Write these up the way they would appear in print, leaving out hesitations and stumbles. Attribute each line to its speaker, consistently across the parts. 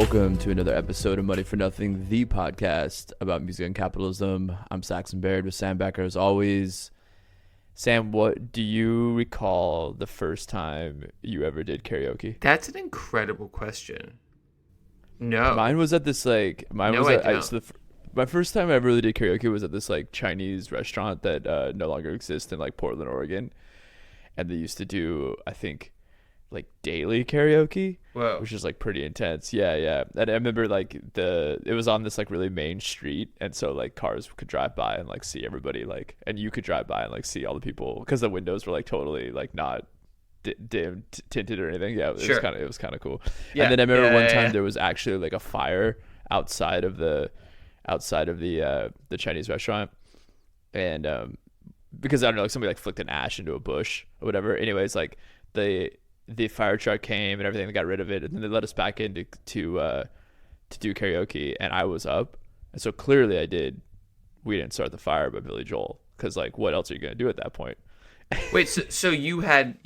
Speaker 1: Welcome to another episode of Money for Nothing, the podcast about music and capitalism. I'm Saxon Baird with Sam Becker as always. Sam, what do you recall the first time you ever did karaoke?
Speaker 2: That's an incredible question. No.
Speaker 1: Mine was at this my first time I ever really did karaoke was at this Chinese restaurant that no longer exists in Portland, Oregon. And they used to do, I think, daily karaoke.
Speaker 2: Whoa.
Speaker 1: Which is pretty intense. Yeah. And I remember it was on this really main street, and so cars could drive by and see everybody, and you could drive by and see all the people because the windows were totally not dim tinted or anything. Yeah, it was kind of cool. Yeah, and then I remember one time there was actually a fire outside of the Chinese restaurant, and because I don't know, somebody flicked an ash into a bush or whatever. Anyways, the fire truck came and everything. They got rid of it, and then they let us back in to do karaoke, and I was up, and so clearly I did "We Didn't Start the Fire" by Billy Joel, because what else are you gonna do at that point?
Speaker 2: Wait, so you had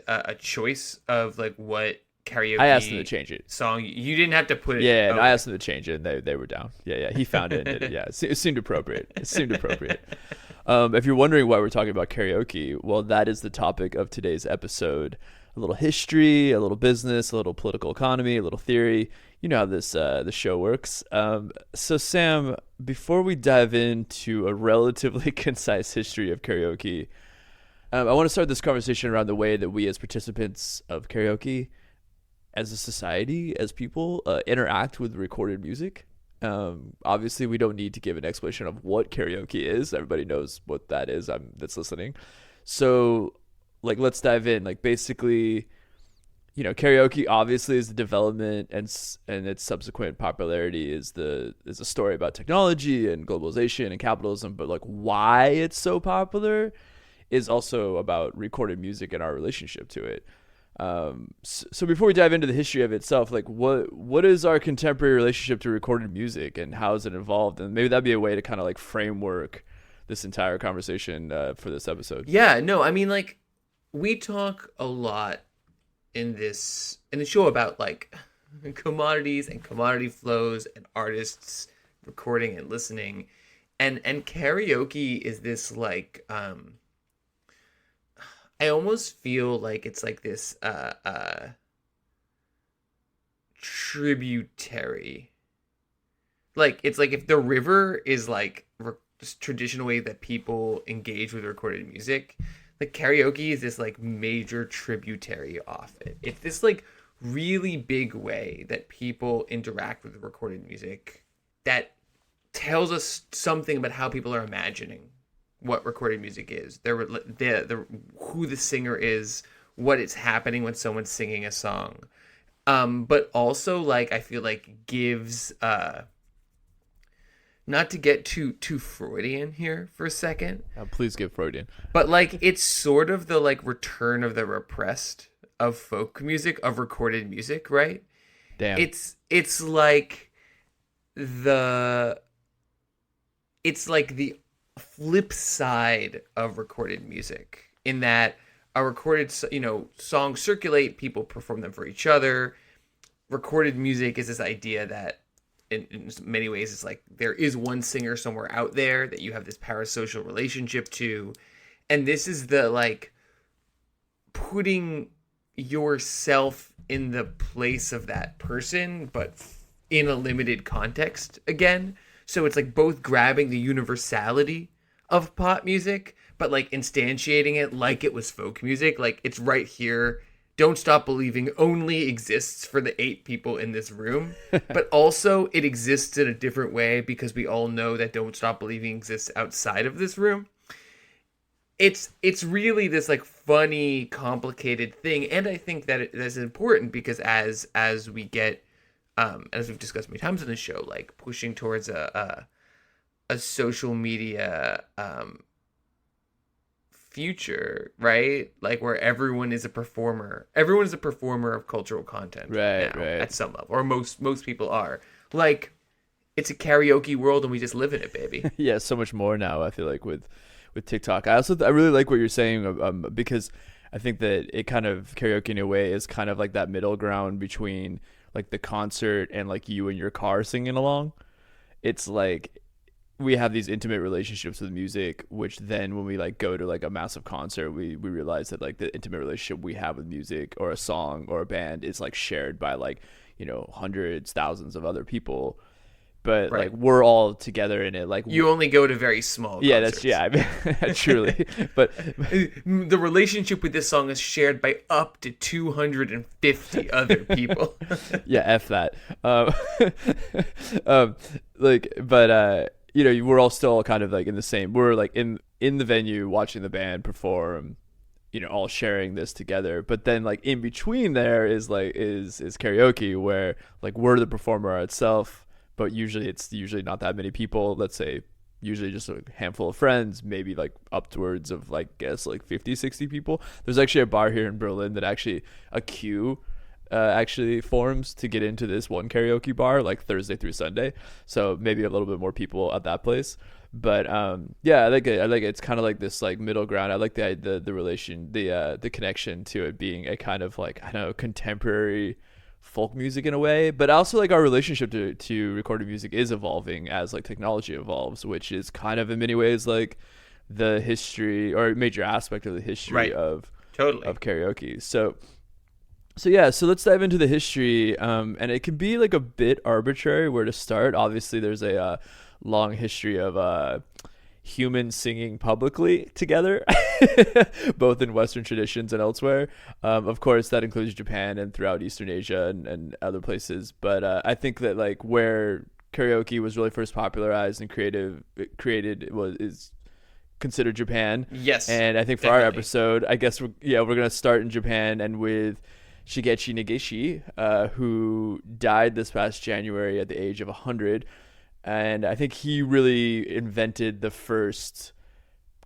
Speaker 2: a choice of what karaoke?
Speaker 1: I asked them to change it.
Speaker 2: Song you didn't have to put it.
Speaker 1: Yeah, and I asked them to change it, and they were down. Yeah. He found it and did it. Yeah, it seemed appropriate. If you're wondering why we're talking about karaoke, well, that is the topic of today's episode. A little history, a little business, a little political economy, a little theory. You know how this show works. So Sam, before we dive into a relatively concise history of karaoke, I want to start this conversation around the way that we as participants of karaoke, as a society, as people, interact with recorded music. Obviously, we don't need to give an explanation of what karaoke is. Everybody knows what that is that's listening. So let's dive in. Basically, karaoke obviously is the development and its subsequent popularity is a story about technology and globalization and capitalism. But why it's so popular is also about recorded music and our relationship to it. So before we dive into the history of itself, what is our contemporary relationship to recorded music and how is it involved? And maybe that'd be a way to kind of framework this entire conversation for this episode.
Speaker 2: Yeah, no, I mean we talk a lot in the show about commodities and commodity flows and artists recording and listening, and karaoke is this I almost feel it's this tributary. It's if the river is this traditional way that people engage with recorded music, karaoke is this major tributary off it. It's this really big way that people interact with recorded music that tells us something about how people are imagining what recorded music is, who the singer is, what is happening when someone's singing a song, but also I feel gives not to get too Freudian here for a second.
Speaker 1: Please get Freudian.
Speaker 2: But it's sort of the return of the repressed of folk music, of recorded music, right?
Speaker 1: Damn.
Speaker 2: It's the flip side of recorded music, in that a recorded songs circulate, people perform them for each other. Recorded music is this idea that in many ways it's there is one singer somewhere out there that you have this parasocial relationship to, and this is the putting yourself in the place of that person, but in a limited context again. So it's both grabbing the universality of pop music, but instantiating it like it was folk music. It's right here. Don't Stop Believing only exists for the 8 people in this room, but also it exists in a different way because we all know that Don't Stop Believing exists outside of this room. It's really this funny, complicated thing, and I think that it is important because as we get, as we've discussed many times on the show, pushing towards a social media future, right? Where everyone is a performer of cultural content, right? At some level, or most people are. It's a karaoke world, and we just live in it, baby.
Speaker 1: Yeah, so much more now. I feel with TikTok. I really like what you're saying, because I think that it kind of karaoke in a way is kind of that middle ground between like the concert and like you in your car singing along. It's like we have these intimate relationships with music, which then when we like go to like a massive concert, we realize that like the intimate relationship we have with music or a song or a band is like shared by like, you know, hundreds, thousands of other people. But
Speaker 2: Right.
Speaker 1: like we're all together in it. Like
Speaker 2: You only go to very small
Speaker 1: yeah,
Speaker 2: concerts.
Speaker 1: that's yeah, I mean, truly. But
Speaker 2: The relationship with this song is shared by up to 250 other people.
Speaker 1: yeah, F that. Like, but you know, we're all still kind of like in the same. We're like in the venue watching the band perform, you know, all sharing this together. But then like in between there is like is karaoke where like we're the performer itself, but it's usually not that many people. Let's say usually just a handful of friends, maybe like upwards of like guess like 50, 60 people. There's actually a bar here in Berlin that actually a queue actually forms to get into this one karaoke bar like Thursday through Sunday. So maybe a little bit more people at that place. But yeah, I like it. It's kind of like this like middle ground. I like the relation, the connection to it being a kind of like, I don't know, contemporary folk music in a way, but also like our relationship to recorded music is evolving as like technology evolves, which is kind of in many ways like the history or a major aspect of the history
Speaker 2: Right.
Speaker 1: of
Speaker 2: Totally.
Speaker 1: of karaoke. So yeah, so let's dive into the history, and it can be like a bit arbitrary where to start. Obviously, there's a long history of humans singing publicly together, both in Western traditions and elsewhere. Of course, that includes Japan and throughout Eastern Asia and other places. But I think that like where karaoke was really first popularized and created is considered Japan.
Speaker 2: Yes.
Speaker 1: And I think for
Speaker 2: definitely.
Speaker 1: our episode, I guess we're gonna start in Japan and with Shigeichi Negishi, who died this past January at the age of 100. And I think he really invented the first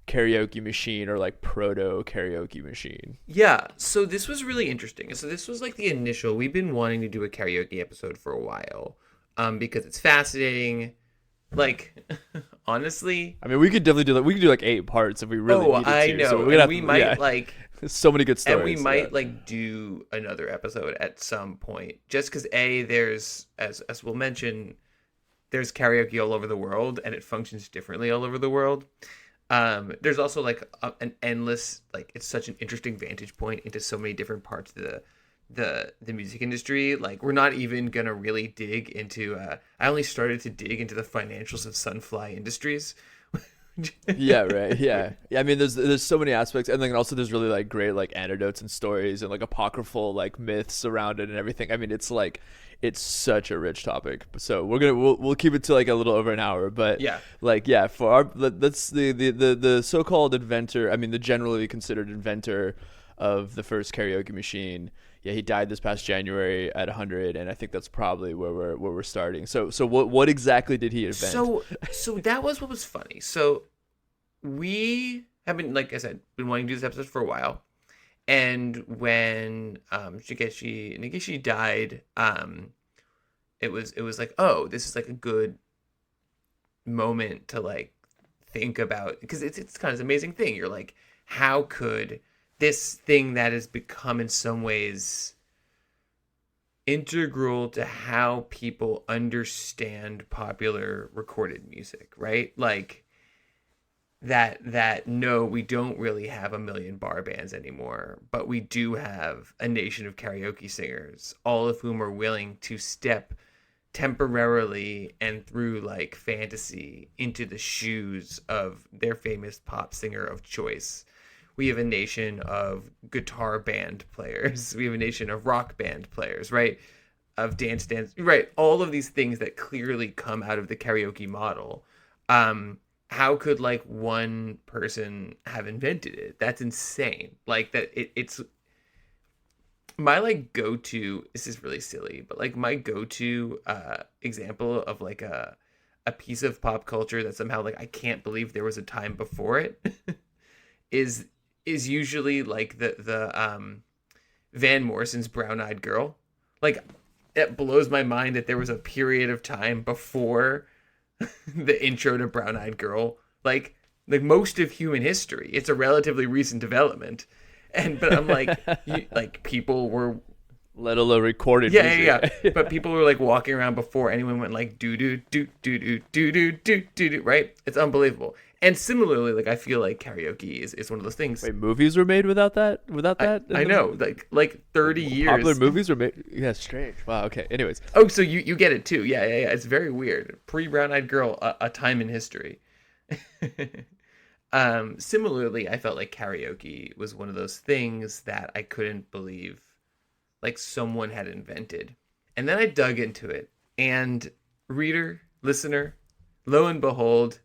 Speaker 1: karaoke machine or like proto karaoke machine.
Speaker 2: Yeah, so this was really interesting. So this was like the initial. We've been wanting to do a karaoke episode for a while, because it's fascinating. Like, honestly,
Speaker 1: I mean, we could definitely do that. We could do like 8 parts if we really needed to.
Speaker 2: I know.
Speaker 1: So
Speaker 2: And we might like,
Speaker 1: so many good stories.
Speaker 2: and we might
Speaker 1: yeah.
Speaker 2: like do another episode at some point, just because there's as we'll mention, there's karaoke all over the world, and it functions differently all over the world. There's also like an endless, like, it's such an interesting vantage point into so many different parts of the music industry. Like, we're not even gonna really dig into I only started to dig into the financials of Sunfly Industries.
Speaker 1: Yeah, right. Yeah. I mean, there's so many aspects, and then also there's really like great like anecdotes and stories and like apocryphal like myths around it and everything. I mean, it's like it's such a rich topic. So we'll keep it to like a little over an hour, but
Speaker 2: Yeah.
Speaker 1: like yeah, for our that's the so-called inventor. I mean, the generally considered inventor of the first karaoke machine. Yeah, he died this past January at 100, and I think that's probably where we're starting. So what exactly did he invent?
Speaker 2: So that was what was funny. So we have been, like I said, been wanting to do this episode for a while. And when Shigeichi Negishi died, it was like, oh, this is like a good moment to like think about, because it's kind of an amazing thing. You're like, how could this thing that has become in some ways integral to how people understand popular recorded music, right? Like that no, we don't really have a million bar bands anymore, but we do have a nation of karaoke singers, all of whom are willing to step temporarily and through like fantasy into the shoes of their famous pop singer of choice. We have a nation of guitar band players. We have a nation of rock band players, right? Of dance, right? All of these things that clearly come out of the karaoke model. How could like one person have invented it? That's insane. Like that it's my like go-to, this is really silly, but like my go-to example of like a piece of pop culture that somehow like I can't believe there was a time before it is usually like the Van Morrison's Brown Eyed Girl. Like, it blows my mind that there was a period of time before the intro to Brown Eyed Girl. Like most of human history, it's a relatively recent development. But I'm like, like people were
Speaker 1: Let alone recorded
Speaker 2: Yeah,
Speaker 1: music.
Speaker 2: yeah. But people were like walking around before anyone went like do do do do do do do do do do. Right? It's unbelievable. And similarly, like I feel like karaoke is one of those things.
Speaker 1: Wait, movies were made without that? Without that?
Speaker 2: I know, like 30 years.
Speaker 1: Popular movies were made. Yeah, strange. Wow. Okay. Anyways.
Speaker 2: Oh, so you get it too? Yeah, yeah, yeah. It's very weird. Pre Brown Eyed Girl, a time in history. Similarly, I felt like karaoke was one of those things that I couldn't believe like someone had invented. And then I dug into it, and reader, listener, lo and behold,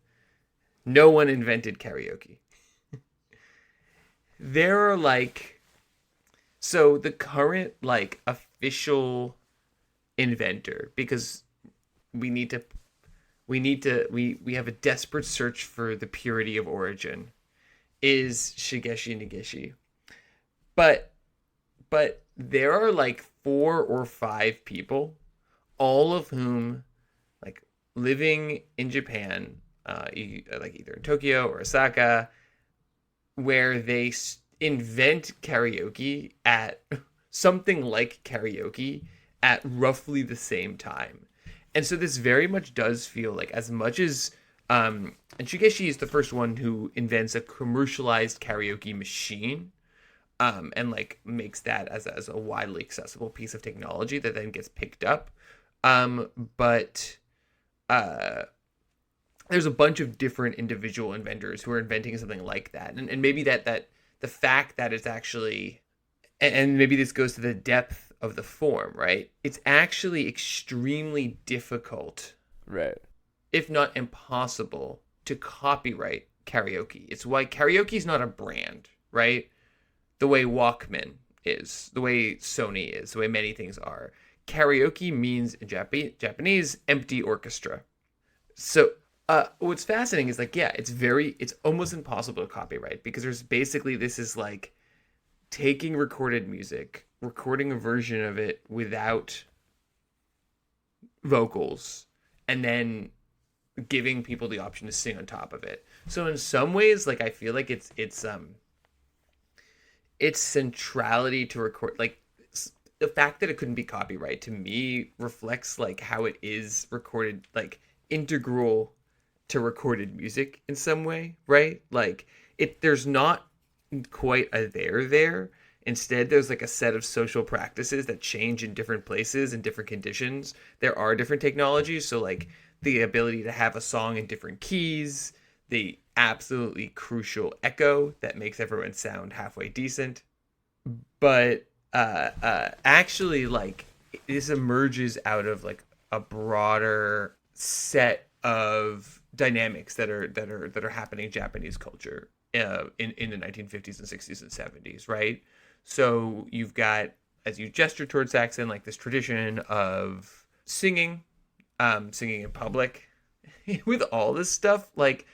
Speaker 2: no one invented karaoke. There are so the current like official inventor, because we have a desperate search for the purity of origin, is Shigeichi Negishi. But there are like 4 or 5 people, all of whom like living in Japan, like either in Tokyo or Osaka, where they invent karaoke at something like karaoke at roughly the same time. And so this very much does feel like, as much as and Shigeshi is the first one who invents a commercialized karaoke machine, and like makes that as a widely accessible piece of technology that then gets picked up. But there's a bunch of different individual inventors who are inventing something like that. And maybe that the fact that it's actually, and maybe this goes to the depth of the form, right? It's actually extremely difficult,
Speaker 1: Right.
Speaker 2: if not impossible, to copyright karaoke. It's why karaoke is not a brand, right? The way Walkman is, the way Sony is, the way many things are. Karaoke means in Japanese empty orchestra. So what's fascinating is like, yeah, it's almost impossible to copyright, because there's basically, this is like taking recorded music, recording a version of it without vocals, and then giving people the option to sing on top of it. So in some ways, like I feel like its centrality to record, like the fact that it couldn't be copyright, to me reflects like how it is recorded, like integral to recorded music in some way, right? Like there's not quite a there. Instead, there's like a set of social practices that change in different places and different conditions. There are different technologies, so like the ability to have a song in different keys, the absolutely crucial echo that makes everyone sound halfway decent. But actually, like, this emerges out of like a broader set of dynamics that are happening in Japanese culture in the 1950s and 60s and 70s, right? So you've got, as you gesture towards Saxon, like this tradition of singing in public. With all this stuff, like,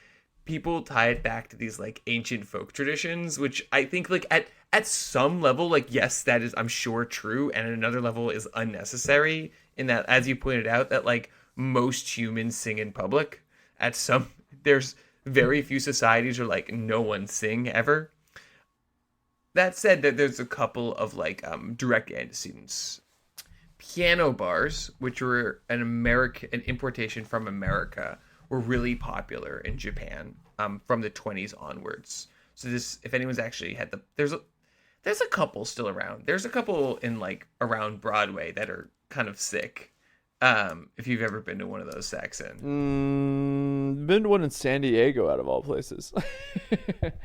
Speaker 2: people tie it back to these like ancient folk traditions, which I think like at some level, like, yes, that is, I'm sure, true, and at another level is unnecessary, in that, as you pointed out, that like most humans sing in public. There's very few societies where like no one sing ever. That said, that there's a couple of like direct antecedents. Piano bars, which were an importation from America, were really popular in Japan from the 20s onwards. So this, if anyone's actually had there's a couple still around. There's a couple in like around Broadway that are kind of sick. If you've ever been to one of those, Saxon.
Speaker 1: Been to one in San Diego, out of all places.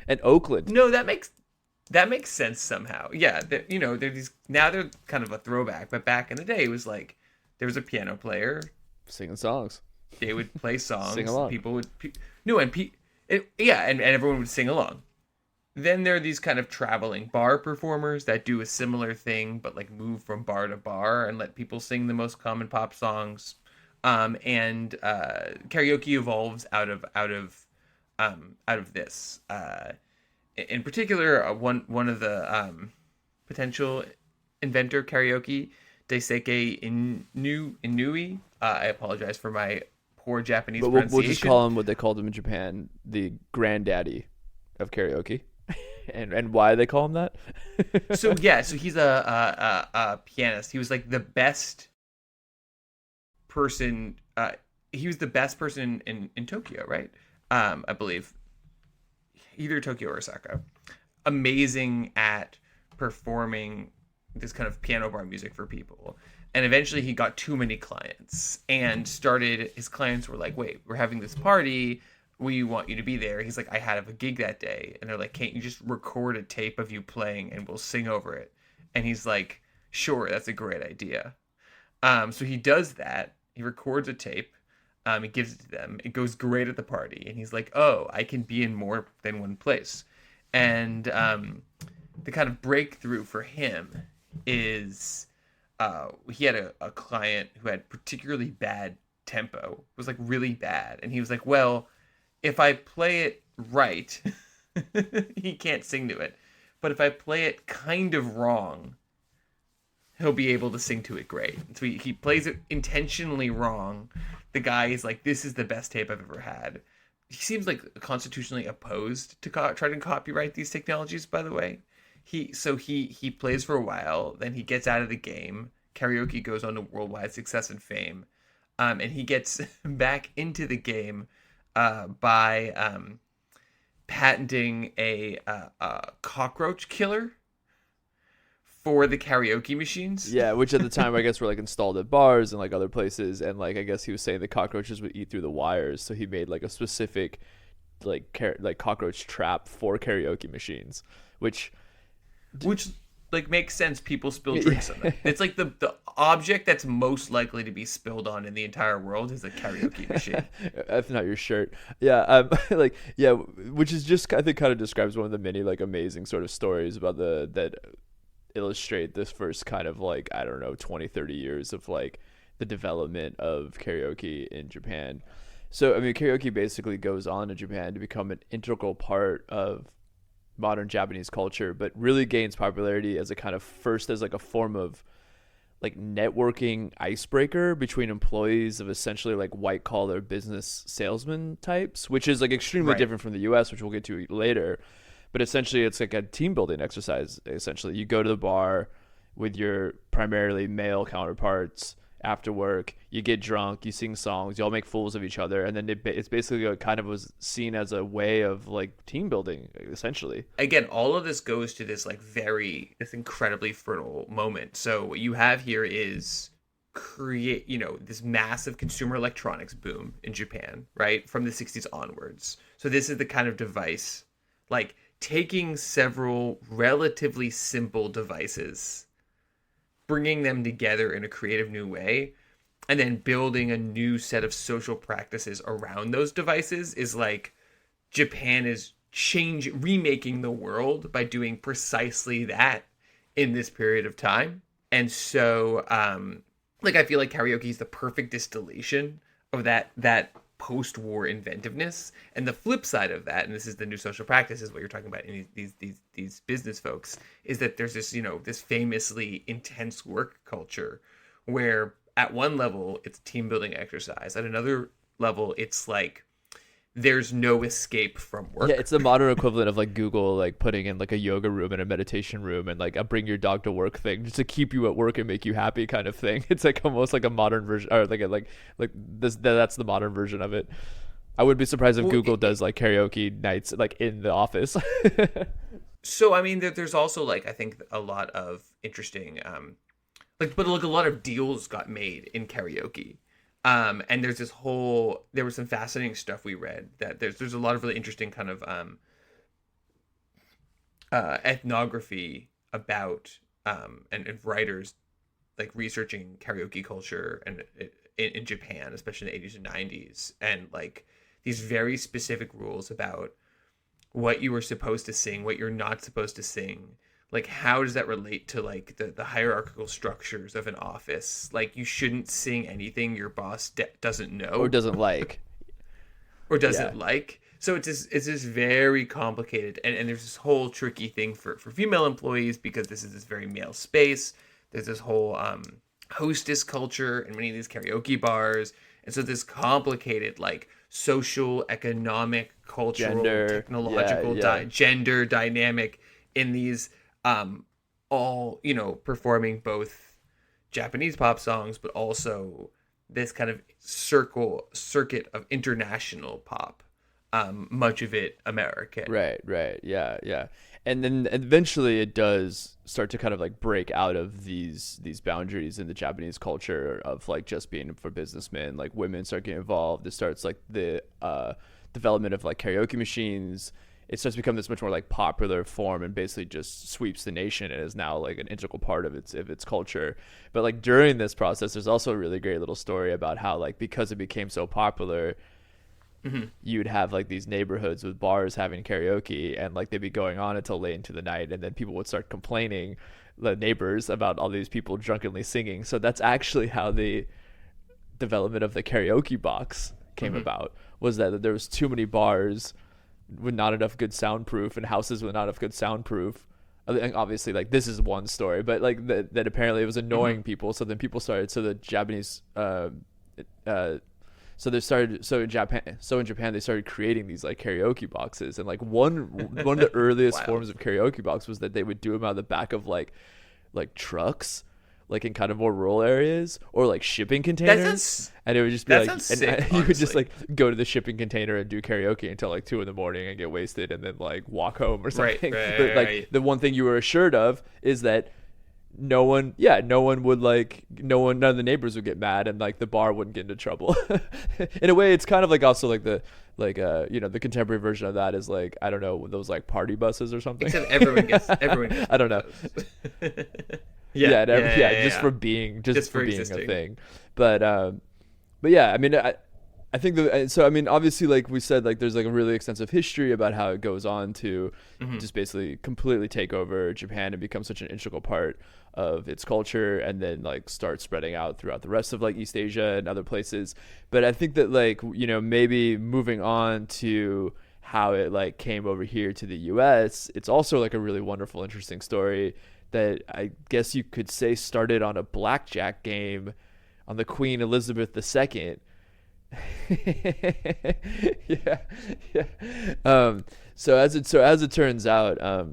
Speaker 1: And Oakland.
Speaker 2: No, that makes sense somehow. Yeah, they're these, now they're kind of a throwback, but back in the day, it was like there was a piano player
Speaker 1: singing songs.
Speaker 2: They would play songs.
Speaker 1: Sing along.
Speaker 2: People would and everyone would sing along. Then there are these kind of traveling bar performers that do a similar thing, but like move from bar to bar and let people sing the most common pop songs. And karaoke evolves out of this. In particular, one of the potential inventor karaoke, Daisuke Inui. I apologize for my poor Japanese pronunciation.
Speaker 1: We'll just call him what they called him in Japan, the granddaddy of karaoke. And why they call him that?
Speaker 2: So he's a pianist. He was like the best person. He was the best person in Tokyo, right? I believe either Tokyo or Osaka. Amazing at performing this kind of piano bar music for people. And eventually he got too many clients and his clients were like, wait, we're having this party. We want you to be there. He's like, I had a gig that day. And they're like, can't you just record a tape of you playing and we'll sing over it? And he's like, sure, that's a great idea. So he does that. He records a tape. He gives it to them. It goes great at the party. And he's like, oh, I can be in more than one place. And the kind of breakthrough for him is he had a client who had particularly bad tempo. It was like really bad. And he was like, well, if I play it right, he can't sing to it. But if I play it kind of wrong, he'll be able to sing to it great. So he plays it intentionally wrong. The guy is like, this is the best tape I've ever had. He seems like constitutionally opposed to try to copyright these technologies, by the way. He plays for a while, then he gets out of the game. Karaoke goes on to worldwide success and fame. And he gets back into the game by patenting a cockroach killer for the karaoke machines.
Speaker 1: Yeah, which at the time I guess were like installed at bars and like other places, and like I guess he was saying the cockroaches would eat through the wires, so he made like a specific like cockroach trap for karaoke machines, which
Speaker 2: like makes sense. People spill drinks on it. It's like the object that's most likely to be spilled on in the entire world is a karaoke machine.
Speaker 1: If not your shirt. Yeah, which is just I think kind of describes one of the many like amazing sort of stories about that illustrate this first kind of like, I don't know, 20-30 years of like the development of karaoke in Japan. So I mean, karaoke basically goes on in Japan to become an integral part of modern Japanese culture, but really gains popularity as a kind of first as like a form of like networking icebreaker between employees of essentially like white collar business salesman types, which is like extremely different from the US, which we'll get to later. But essentially, it's like a team building exercise. Essentially, you go to the bar with your primarily male counterparts after work. You get drunk. You sing songs. You all make fools of each other, and then it's basically kind of was seen as a way of like team building, essentially.
Speaker 2: Again, all of this goes to this this incredibly fertile moment. So what you have here is this massive consumer electronics boom in Japan, right, from the 60s onwards. So this is the kind of device like taking several relatively simple devices, bringing them together in a creative new way, and then building a new set of social practices around those devices is like Japan is remaking the world by doing precisely that in this period of time. And so, I feel like karaoke is the perfect distillation of that post-war inventiveness. And the flip side of that, and this is the new social practice, is what you're talking about in these business folks, is that there's this this famously intense work culture where at one level it's a team building exercise, at another level it's like there's no escape from work.
Speaker 1: Yeah, it's the modern equivalent of like Google like putting in like a yoga room and a meditation room and like a bring your dog to work thing just to keep you at work and make you happy kind of thing. It's like almost like a modern version, or that's the modern version of it. I wouldn't be surprised if Google does like karaoke nights like in the office.
Speaker 2: So I mean, there's also like I think a lot of interesting but a lot of deals got made in karaoke. And there was some fascinating stuff we read that there's a lot of really interesting kind of ethnography about and writers like researching karaoke culture and in Japan, especially in the 80s and 90s, and like these very specific rules about what you were supposed to sing, what you're not supposed to sing. Like, how does that relate to, like, the hierarchical structures of an office? Like, you shouldn't sing anything your boss doesn't know.
Speaker 1: Or doesn't like.
Speaker 2: like. So it's this very complicated. And there's this whole tricky thing for female employees because this is this very male space. There's this whole hostess culture in many of these karaoke bars. And so this complicated, like, social, economic, cultural, technological, gender dynamic in these all, performing both Japanese pop songs, but also this kind of circuit of international pop, much of it American.
Speaker 1: Right. Yeah. And then eventually it does start to kind of like break out of these boundaries in the Japanese culture of like just being for businessmen. Like women start getting involved. It starts like the development of like karaoke machines. It starts to become this much more like popular form and basically just sweeps the nation and is now like an integral part of its culture. But like during this process, there's also a really great little story about how like because it became so popular, you'd have like these neighborhoods with bars having karaoke, and like they'd be going on until late into the night, and then people would start complaining, the neighbors, about all these people drunkenly singing. So that's actually how the development of the karaoke box came about, was that there was too many bars with not enough good soundproof and houses with not enough good soundproof. Obviously, like this is one story, but like that apparently it was annoying people. So then people started. So the Japanese, so in Japan they started creating these like karaoke boxes, and like one of the earliest forms of karaoke box was that they would do them out of the back of like trucks, like in kind of more rural areas, or like shipping containers. And it would just be like,
Speaker 2: sick,
Speaker 1: you would just like go to the shipping container and do karaoke until like 2 a.m. and get wasted and then like walk home or something. But like the one thing you were assured of is that none of the neighbors would get mad, and like the bar wouldn't get into trouble. In a way, it's kind of like also like the contemporary version of that is like, I don't know, those like party buses or something.
Speaker 2: Except everyone gets
Speaker 1: I don't know. Just for being a thing. But yeah, I mean, I think so I mean, obviously, like we said, like there's like a really extensive history about how it goes on to just basically completely take over Japan and become such an integral part of its culture, and then like start spreading out throughout the rest of like East Asia and other places. But I think that like, maybe moving on to how it like came over here to the US, it's also like a really wonderful, interesting story that I guess you could say started on a blackjack game on the Queen Elizabeth II. yeah. So as it turns out,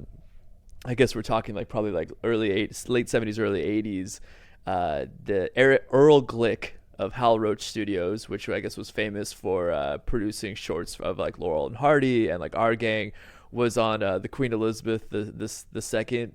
Speaker 1: I guess we're talking like probably like late 70s, early 80s. The Earl Glick of Hal Roach Studios, which I guess was famous for producing shorts of like Laurel and Hardy and like Our Gang, was on the Queen Elizabeth the second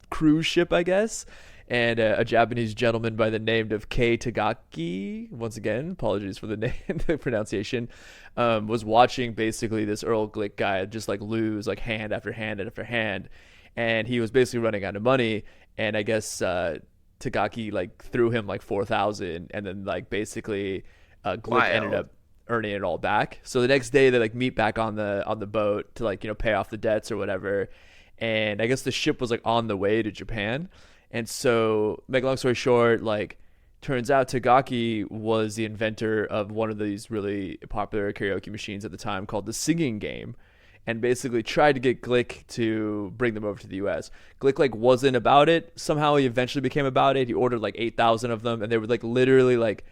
Speaker 1: cruise ship, I guess. And a Japanese gentleman by the name of Kei Tagaki, once again, apologies for the name, the pronunciation, was watching basically this Earl Glick guy just like lose like hand after hand after hand, and he was basically running out of money. And I guess Tagaki like threw him like 4,000, and then like basically Glick ended up earning it all back. So the next day they like meet back on the boat to like pay off the debts or whatever, and I guess the ship was like on the way to Japan. And so, make a long story short, like, turns out Tagaki was the inventor of one of these really popular karaoke machines at the time called the Singing Game, and basically tried to get Glick to bring them over to the US. Glick like wasn't about it. Somehow he eventually became about it. He ordered like 8,000 of them, and they would like literally like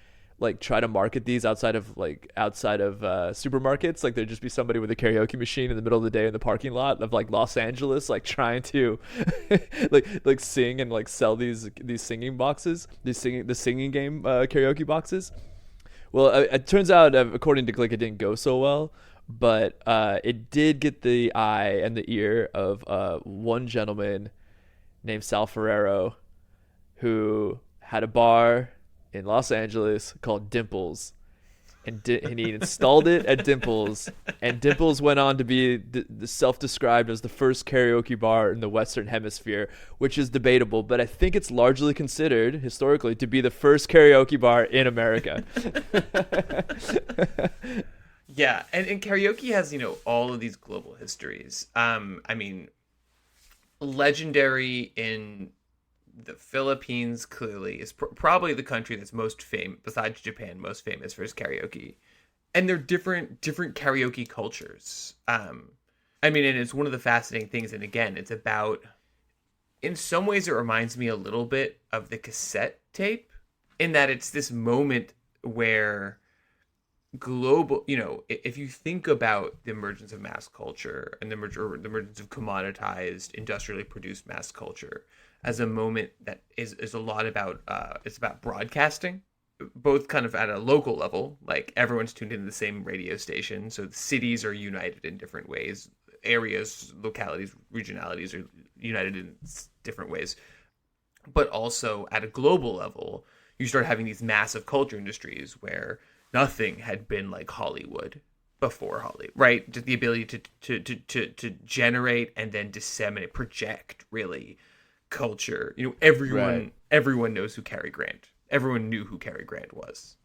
Speaker 1: try to market these outside of supermarkets. Like there'd just be somebody with a karaoke machine in the middle of the day in the parking lot of like Los Angeles, like trying to like sing and like sell these singing boxes, the singing game karaoke boxes. Well, it turns out, according to Glick, it didn't go so well, but it did get the eye and the ear of one gentleman named Sal Ferrero, who had a bar in Los Angeles called Dimples, and he installed it at Dimples, and Dimples went on to be the self-described as the first karaoke bar in the Western Hemisphere, which is debatable, but I think it's largely considered historically to be the first karaoke bar in America.
Speaker 2: Yeah, and karaoke has all of these global histories. I mean, legendary in the Philippines, clearly is probably the country that's most famous, besides Japan, most famous for its karaoke. And they're different karaoke cultures. I mean, and it's one of the fascinating things. And again, it's about, in some ways, it reminds me a little bit of the cassette tape, in that it's this moment where global, if you think about the emergence of mass culture and the emergence of commoditized, industrially produced mass culture as a moment that is a lot about, it's about broadcasting, both kind of at a local level, like everyone's tuned into the same radio station. So the cities are united in different ways. Areas, localities, regionalities are united in different ways. But also at a global level, you start having these massive culture industries where nothing had been like Hollywood before Hollywood, right? Just the ability to generate and then disseminate, project really culture. Everyone knows who Cary Grant. Everyone knew who Cary Grant was.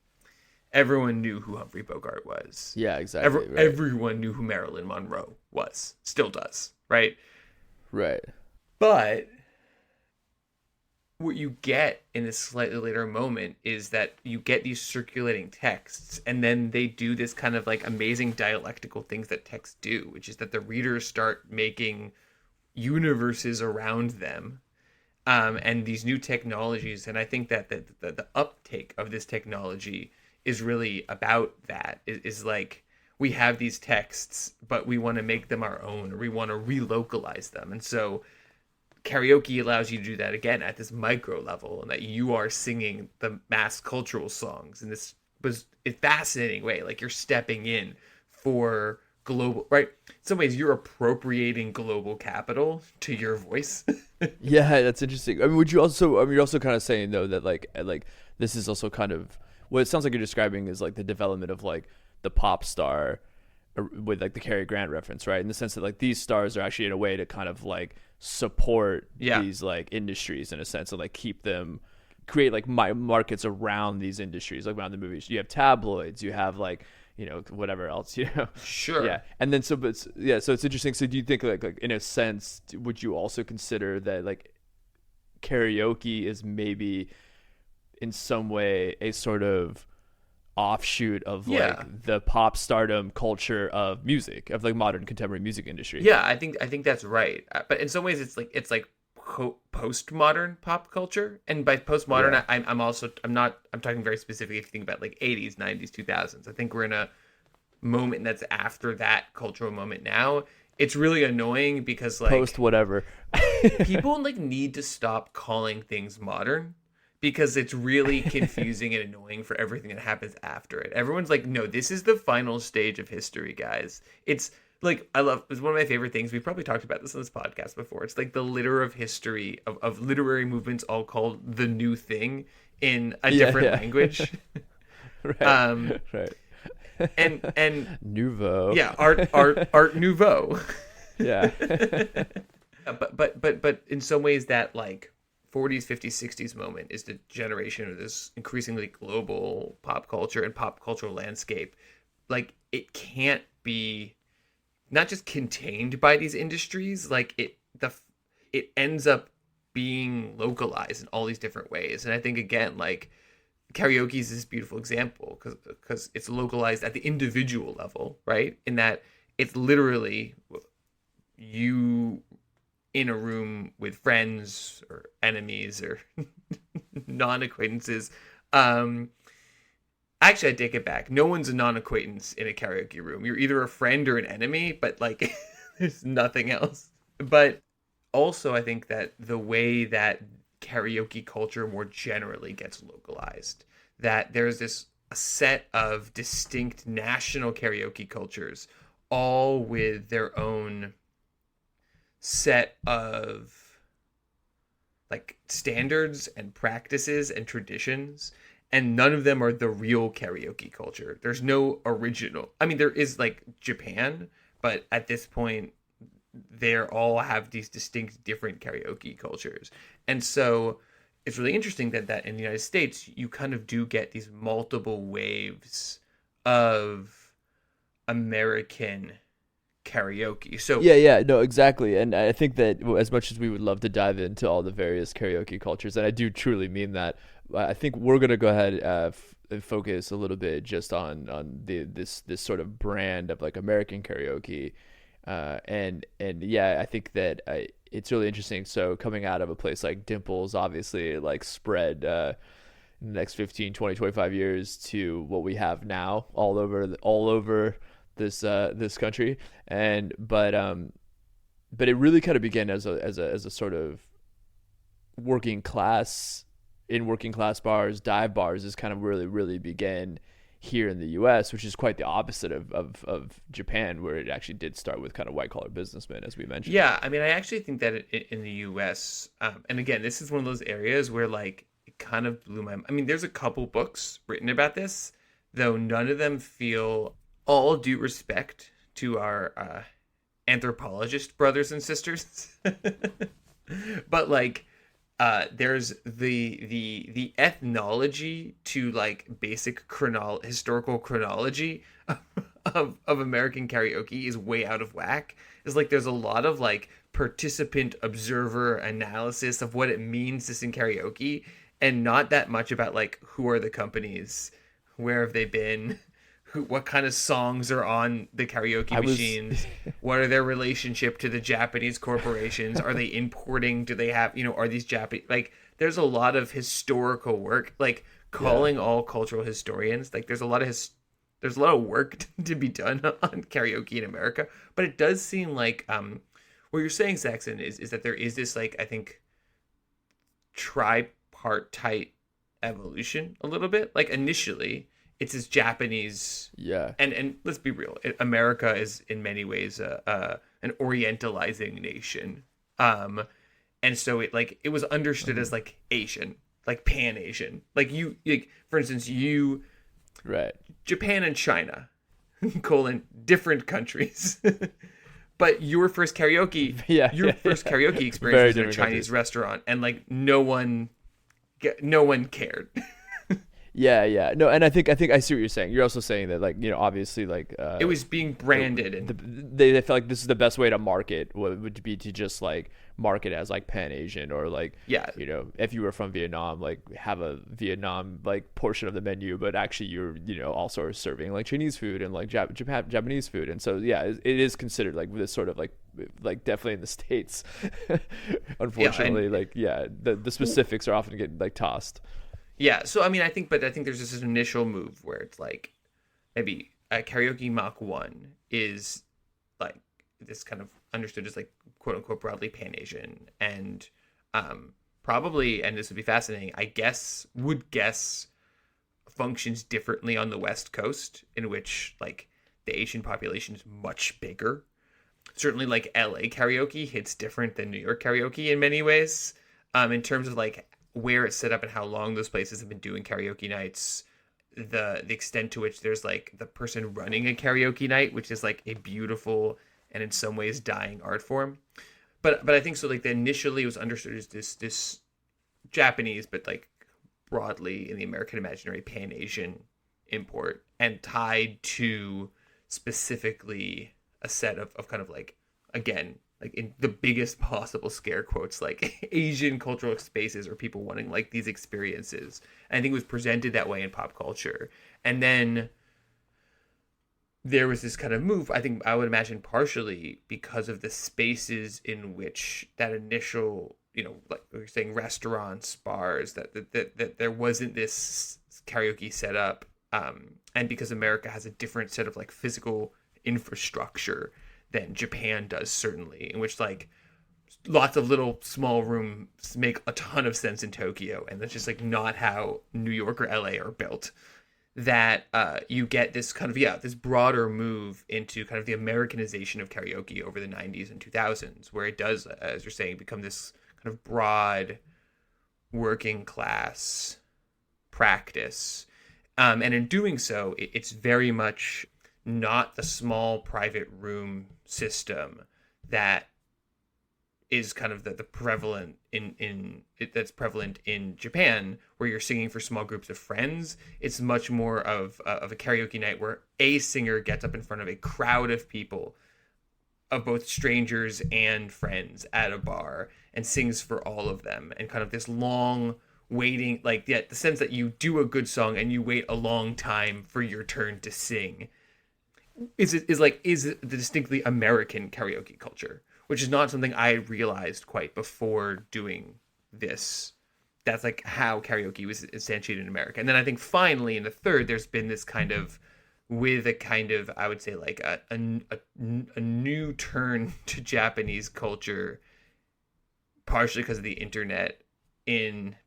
Speaker 2: Everyone knew who Humphrey Bogart was.
Speaker 1: Yeah, exactly.
Speaker 2: Everyone knew who Marilyn Monroe was. Still does, right?
Speaker 1: Right.
Speaker 2: But what you get in this slightly later moment is that you get these circulating texts, and then they do this kind of like amazing dialectical things that texts do, which is that the readers start making universes around them, and these new technologies. And I think that the uptake of this technology is really about that. Is like, we have these texts, but we want to make them our own, or we want to relocalize them. And so karaoke allows you to do that again at this micro level, and that you are singing the mass cultural songs in this fascinating way. Like, you're stepping in for global, right? In some ways, you're appropriating global capital to your voice.
Speaker 1: Yeah, that's interesting. I mean, you're also kind of saying though that like this is also kind of what it sounds like you're describing is like the development of like the pop star with like the Cary Grant reference, right? In the sense that like these stars are actually in a way to kind of like support these like industries in a sense, and like create like markets around these industries, like around the movies. You have tabloids, you have like, whatever else,
Speaker 2: Sure.
Speaker 1: Yeah. And then so it's interesting. So do you think like in a sense, would you also consider that like karaoke is maybe in some way a sort of offshoot of like the pop stardom culture of music, of like modern contemporary music industry?
Speaker 2: Yeah, I think that's right. But in some ways, it's like postmodern pop culture. And by postmodern, I'm talking very specifically if you think about like 80s, 90s, 2000s. I think we're in a moment that's after that cultural moment now. It's really annoying because like
Speaker 1: post whatever.
Speaker 2: People like need to stop calling things modern, because it's really confusing and annoying for everything that happens after it. Everyone's like, no, this is the final stage of history, guys. It's like, it's one of my favorite things. We've probably talked about this on this podcast before. It's like the litter of history of literary movements all called the new thing in a different language.
Speaker 1: Right. Right.
Speaker 2: And
Speaker 1: nouveau.
Speaker 2: Yeah. Art nouveau.
Speaker 1: Yeah.
Speaker 2: But in some ways that like 40s, 50s, 60s moment is the generation of this increasingly global pop culture and pop cultural landscape. Like, it can't be not just contained by these industries. Like, it ends up being localized in all these different ways. And I think, again, like, karaoke is this beautiful example because it's localized at the individual level, right? In that it's literally you in a room with friends or enemies or non-acquaintances. Actually, I take it back. No one's a non-acquaintance in a karaoke room. You're either a friend or an enemy, but like there's nothing else. But also, I think that the way that karaoke culture more generally gets localized, that there's a set of distinct national karaoke cultures, all with their own set of like standards and practices and traditions, and none of them are the real karaoke culture. There's no original. I mean, there is like Japan, but at this point they all have these distinct different karaoke cultures. And so it's really interesting that in the United States you kind of do get these multiple waves of American karaoke. So
Speaker 1: no, exactly. And I think that as much as we would love to dive into all the various karaoke cultures, and I do truly mean that, I think we're gonna go ahead and focus a little bit just on this sort of brand of like American karaoke, and I think that it's really interesting. So coming out of a place like Dimples, obviously like spread in the next 15, 20, 25 years to what we have now all over this country. And but it really kind of began as a sort of working class bars, dive bars is kind of really began here in the US, which is quite the opposite of Japan, where it actually did start with kind of white collar businessmen, as we mentioned.
Speaker 2: Yeah, I mean, I actually think that in the US, and again, this is one of those areas where like it kind of blew my mind. I mean, there's a couple books written about this, though none of them feel, all due respect to our anthropologist brothers and sisters, but like there's the ethnology to like basic historical chronology of American karaoke is way out of whack. It's like there's a lot of like participant observer analysis of what it means to sing karaoke, and not that much about like who are the companies, where have they been, what kind of songs are on the karaoke machines, what are their relationship to the Japanese corporations, are they importing, do they have, are these Japanese, like there's a lot of historical work, like calling all cultural historians, like there's a lot of work to be done on karaoke in America. But it does seem like what you're saying, Saxon, is that there is this like, I think, tripartite evolution a little bit. Like initially it's this Japanese, and let's be real, America is in many ways an orientalizing nation, and so it was understood as like Asian, like Pan Asian, like for instance,
Speaker 1: right,
Speaker 2: Japan and China, different countries, but your first karaoke experience was in a Chinese restaurant, and like no one cared.
Speaker 1: Yeah. No, and I think I see what you're saying. You're also saying that, like, obviously, like
Speaker 2: it was being branded, and
Speaker 1: they felt like this is the best way to market would be to just like market as like Pan Asian, or like if you were from Vietnam, like have a Vietnam like portion of the menu, but actually you're also serving like Chinese food and like Japanese food, and so it is considered like this sort of like definitely in the States. Unfortunately, the specifics are often getting like tossed.
Speaker 2: Yeah, so I mean, I think there's this initial move where it's like maybe karaoke Mach 1 is like this kind of understood as like quote unquote broadly Pan Asian, and probably, and this would be fascinating, would guess functions differently on the West Coast, in which like the Asian population is much bigger. Certainly like LA karaoke hits different than New York karaoke in many ways, in terms of like where it's set up and how long those places have been doing karaoke nights, the extent to which there's like the person running a karaoke night, which is like a beautiful and in some ways dying art form. But I think so, like, initially it was understood as this Japanese, but like broadly in the American imaginary Pan Asian import, and tied to specifically a set of kind of like, again, like in the biggest possible scare quotes, like Asian cultural spaces, or people wanting like these experiences. And I think it was presented that way in pop culture. And then there was this kind of move, I think, I would imagine partially because of the spaces in which that initial, like we were saying, restaurants, bars, that there wasn't this karaoke set up. And because America has a different set of like physical infrastructure than Japan does, certainly, in which like lots of little small rooms make a ton of sense in Tokyo, and that's just like not how New York or LA are built. That you get this kind of this broader move into kind of the Americanization of karaoke over the 90s and 2000s, where it does, as you're saying, become this kind of broad working class practice, and in doing so, it's very much not the small private room system that is kind of the prevalent that's prevalent in Japan, where you're singing for small groups of friends. It's much more of a karaoke night where a singer gets up in front of a crowd of people, of both strangers and friends, at a bar and sings for all of them, and kind of this long waiting, like the sense that you do a good song and you wait a long time for your turn to sing is the distinctly American karaoke culture, which is not something I realized quite before doing this that's like how karaoke was instantiated in America. And then I think finally in the third, there's been this kind of, with a kind of, I would say like a new turn to Japanese culture, partially because of the internet,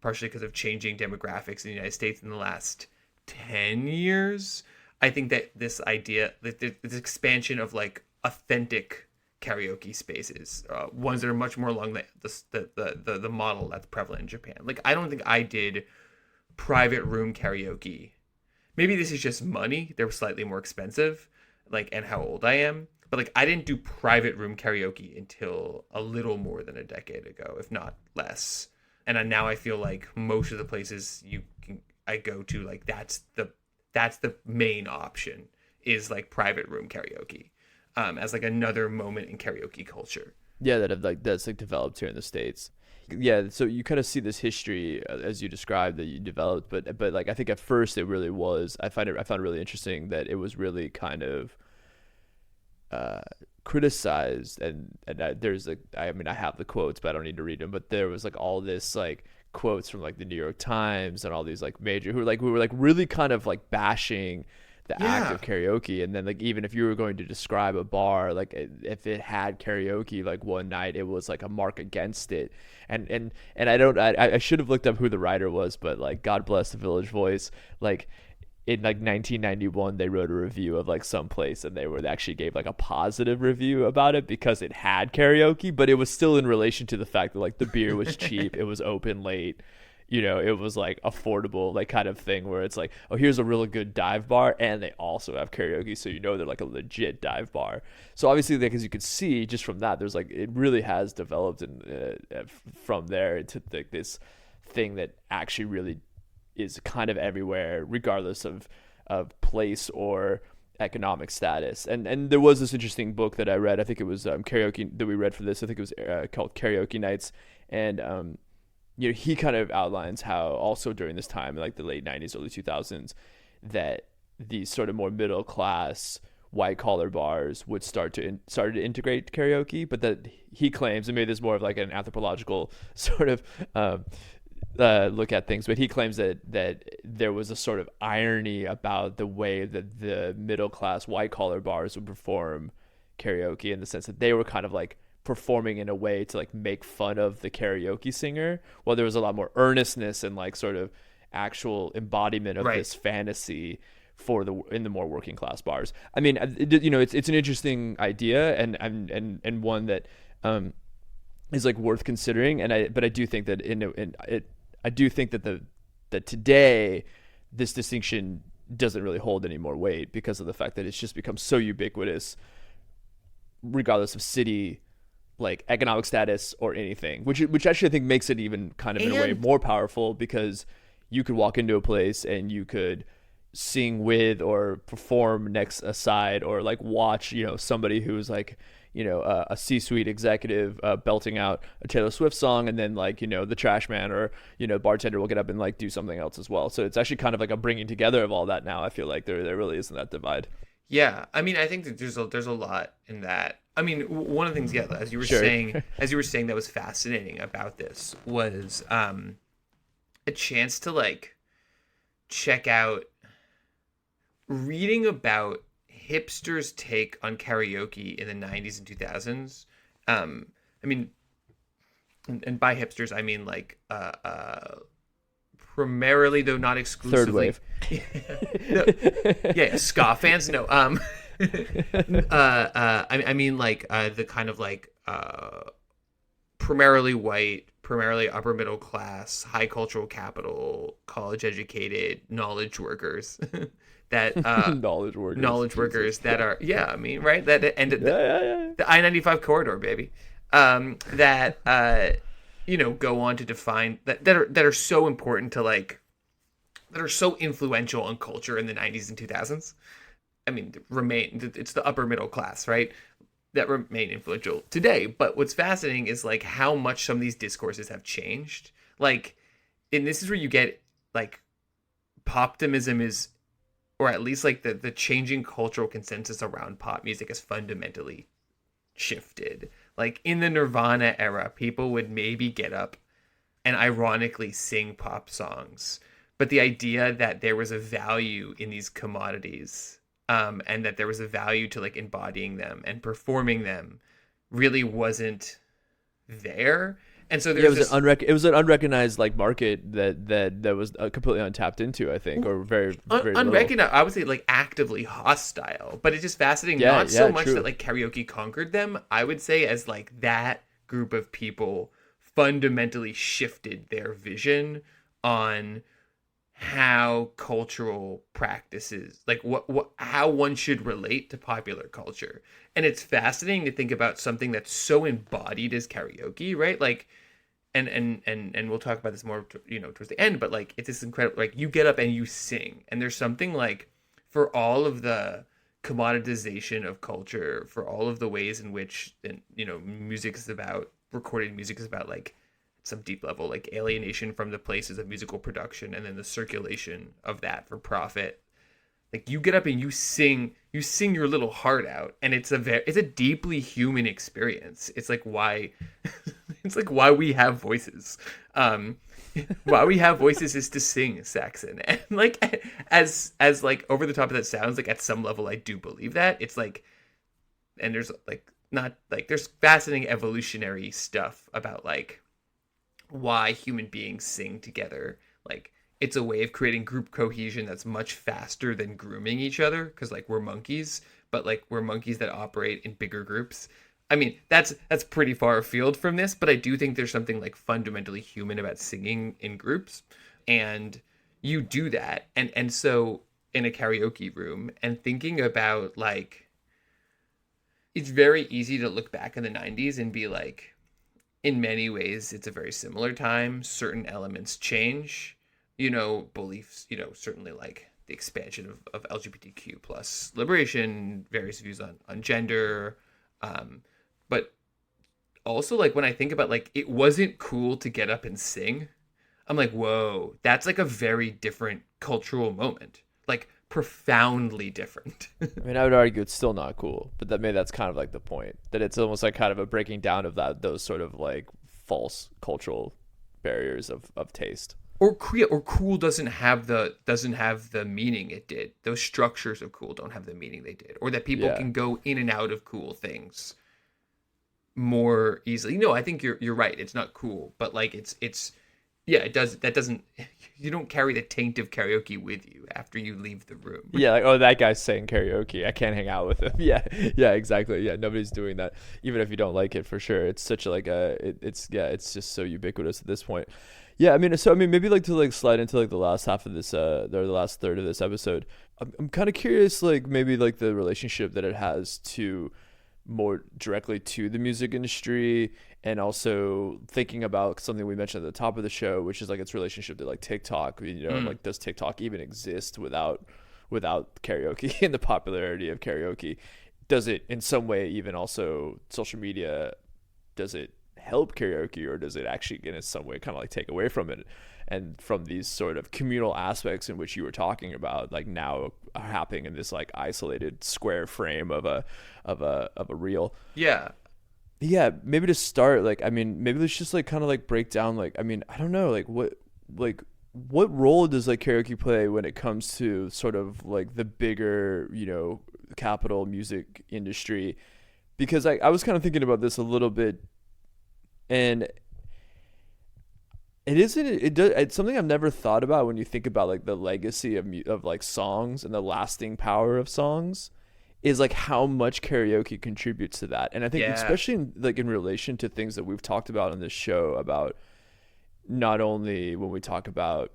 Speaker 2: partially because of changing demographics in the United States in the last 10 years. I think that this idea, that this expansion of like authentic karaoke spaces, ones that are much more along the model that's prevalent in Japan. Like, I don't think I did private room karaoke. Maybe this is just money. They're slightly more expensive, like, and how old I am. But like, I didn't do private room karaoke until a little more than a decade ago, if not less. And now I feel like most of the places I go to, like, that's the main option, is like private room karaoke, as like another moment in karaoke culture.
Speaker 1: Yeah, that's like developed here in the States. Yeah, so you kind of see this history, as you described, that you developed, but like I think at first it really was. I found it really interesting that it was really kind of criticized, and there's like, I mean, I have the quotes, but I don't need to read them. But there was like all this like quotes from like the New York Times and all these like major, who were like really kind of like bashing the act of karaoke. And then like, even if you were going to describe a bar, like if it had karaoke like one night, it was like a mark against it. And I should have looked up who the writer was, but like, God bless the Village Voice, like in like 1991 they wrote a review of like some place, and they actually gave like a positive review about it because it had karaoke, but it was still in relation to the fact that like the beer was cheap, it was open late, it was like affordable, like kind of thing where it's like, oh, here's a really good dive bar and they also have karaoke, so they're like a legit dive bar. So obviously, like, as you could see just from that, there's like, it really has developed from there into like this thing that actually really is kind of everywhere, regardless of place or economic status. And there was this interesting book that I read. I think it was karaoke that we read for this. I think it was called Karaoke Nights. And he kind of outlines how also during this time, like the late 90s, early 2000s, that these sort of more middle class white collar bars would start to integrate karaoke, but that he claims, and maybe there's more of like an anthropological sort of look at things, but he claims that there was a sort of irony about the way that the middle class white collar bars would perform karaoke, in the sense that they were kind of like performing in a way to like make fun of the karaoke singer, while there was a lot more earnestness and like sort of actual embodiment of this fantasy in the more working class bars. I mean, it's an interesting idea, and one that is like worth considering. But I do think that I do think that today this distinction doesn't really hold any more weight, because of the fact that it's just become so ubiquitous, regardless of city, like economic status or anything, which actually I think makes it even kind of in a way more powerful, because you could walk into a place and you could sing with or perform next aside, or like watch somebody who's like a C-suite executive belting out a Taylor Swift song, and then like the trash man or bartender will get up and like do something else as well. So it's actually kind of like a bringing together of all that now. I feel like there really isn't that divide.
Speaker 2: Yeah, I mean, I think that there's a lot in that. I mean, one of the things, as you were saying, that was fascinating about this was a chance to like check out, reading about hipsters' take on karaoke in the 90s and 2000s. I mean, and by hipsters I mean like primarily, though not exclusively,
Speaker 1: third
Speaker 2: wave. Ska fans. No, I mean like the kind of like primarily white, primarily upper middle class, high cultural capital, college educated knowledge workers. That knowledge workers that are I mean, right, that ended the I-95 corridor, baby, that go on to define that are so important to like, that are so influential on culture in the 90s and 2000s. I mean, it's the upper middle class, right, that remain influential today. But what's fascinating is like how much some of these discourses have changed. Like, and this is where you get like poptimism is, or at least like the changing cultural consensus around pop music has fundamentally shifted. Like in the Nirvana era, people would maybe get up and ironically sing pop songs. But the idea that there was a value in these commodities, and that there was a value to like embodying them and performing them, really wasn't there. And so
Speaker 1: Yeah,
Speaker 2: there's
Speaker 1: it was an unrecognized like market that was completely untapped into, I think, or very very little.
Speaker 2: unrecognized, I would say like actively hostile, but it's just fascinating.
Speaker 1: Yeah,
Speaker 2: Not so
Speaker 1: yeah,
Speaker 2: much
Speaker 1: true.
Speaker 2: that like karaoke conquered them. I would say as like that group of people fundamentally shifted their vision on how cultural practices, like what how one should relate to popular culture. And it's fascinating to think about something that's so embodied as karaoke, right? Like, and we'll talk about this more, towards the end, but like it's this incredible, like you get up and you sing, and there's something like, for all of the commoditization of culture, for all of the ways in which, music is about, recorded music is about like some deep level like alienation from the places of musical production, and then the circulation of that for profit. Like you get up and you sing your little heart out, and it's a deeply human experience. It's like why it's like why we have voices. Why we have voices is to sing, Saxon. And like as like over the top of that sounds, like at some level I do believe that. It's like, and there's like not like there's fascinating evolutionary stuff about like why human beings sing together. Like it's a way of creating group cohesion that's much faster than grooming each other, because like we're monkeys, but like we're monkeys that operate in bigger groups. I mean, that's pretty far afield from this, but I do think there's something like fundamentally human about singing in groups, and you do that. And so in a karaoke room, and thinking about like, it's very easy to look back in the 90s and be like, in many ways it's a very similar time. Certain elements change, beliefs, certainly like the expansion of LGBTQ plus liberation, various views on gender, but also like when I think about like it wasn't cool to get up and sing, I'm like, whoa, that's like a very different cultural moment, like profoundly different.
Speaker 1: I mean, I would argue it's still not cool, but that's kind of like the point, that it's almost like kind of a breaking down of those sort of like false cultural barriers of taste.
Speaker 2: Or cool doesn't have the meaning it did. Those structures of cool don't have the meaning they did, or that people
Speaker 1: Yeah.
Speaker 2: can go in and out of cool things more easily. No, I think you're right. It's not cool, but like it's yeah, it does. That doesn't. You don't carry the taint of karaoke with you after you leave the room.
Speaker 1: Yeah, like, oh, that guy's saying karaoke, I can't hang out with him. Yeah, yeah, exactly. Yeah, nobody's doing that, even if you don't like it, for sure. It's such a, like it's it's just so ubiquitous at this point. Yeah, I mean, maybe like to like slide into like the last half of this, or the last third of this episode. I'm kind of curious, like maybe like the relationship that it has to more directly to the music industry, and also thinking about something we mentioned at the top of the show, which is like its relationship to like TikTok. Like does TikTok even exist without karaoke and the popularity of karaoke? Does it in some way, even also social media, does it help karaoke, or does it actually in some way kind of like take away from it, and from these sort of communal aspects in which you were talking about, like now are happening in this like isolated square frame of a reel?
Speaker 2: Yeah.
Speaker 1: Yeah, maybe to start, like, I mean, maybe let's just like kind of like break down, like, I mean, I don't know, like what role does like karaoke play when it comes to sort of like the bigger, capital music industry? Because I was kind of thinking about this a little bit, and it's something I've never thought about when you think about like the legacy of like songs and the lasting power of songs, is like how much karaoke contributes to that. And I think especially in relation to things that we've talked about on this show, about not only when we talk about